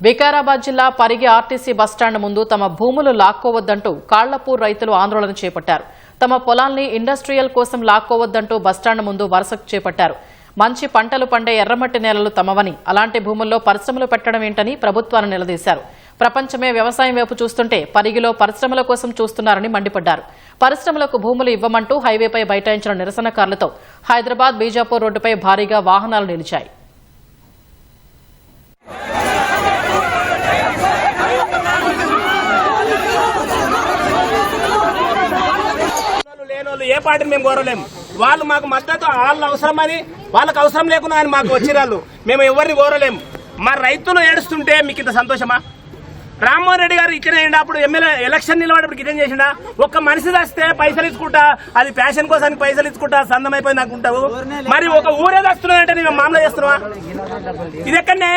వికారాబాద్ జిల్లా Parigi RTC bus stand ముందు తమ భూములు లాక్కోవద్దంటూ కాళ్లపూర్ రైతులు ఆందోళన చేపట్టారు. తమ పొలాల్ని ఇండస్ట్రియల్ కోసం లాక్కోవద్దంటూ బస్టాండ్ ముందు వరుసకు చేపట్టారు. మంచి పంటలు పండే ఎర్రమట్టి నేలలు తమవని, అలాంటి భూముల్లో పరిశ్రమలు పెట్టడం ఏంటని ప్రభుత్వాన్ని నిలదీశారు. ప్రపంచమే వ్యవసాయం వైపు చూస్తుంటే పరిగిలో పరిశ్రమల కోసం చూస్తున్నారని మండిపడ్డారు. పరిశ్రమలకు భూములు ఇవ్వమంటూ హైవేపై బైఠాయించిన నిరసనకారులతో హైదరాబాద్ బీజాపూర్ రోడ్డుపై భారీగా వాహనాలు నిలిచాయి. ఏ పార్టీని మేము కోరలేము. వాళ్ళు మాకు మద్దతు, వాళ్ళు అవసరమని వాళ్ళకి అవసరం లేకుండా అని మాకు వచ్చిరాళ్ళు. మేము ఎవరిని కోరలేము. మా రైతులు ఏడుస్తుంటే మీకు ఇంత సంతోషమా? రామ్మోహన్ రెడ్డి గారు ఇక్కడే అప్పుడు ఎమ్మెల్యే ఎలక్షన్ నిలబడేప్పుడు ఇదేం చేసిండా? ఒక్క మనిషి వస్తే పైసలు ఇచ్చుకుంటా, అది ప్యాషన్ కోసానికి పైసలు ఇచ్చుకుంటా సందమైపోయింది అనుకుంటావు. మరి ఒక ఊరే వస్తున్నాయంటే మేము మామూలు చేస్తున్నావా? ఇది ఎక్కడనే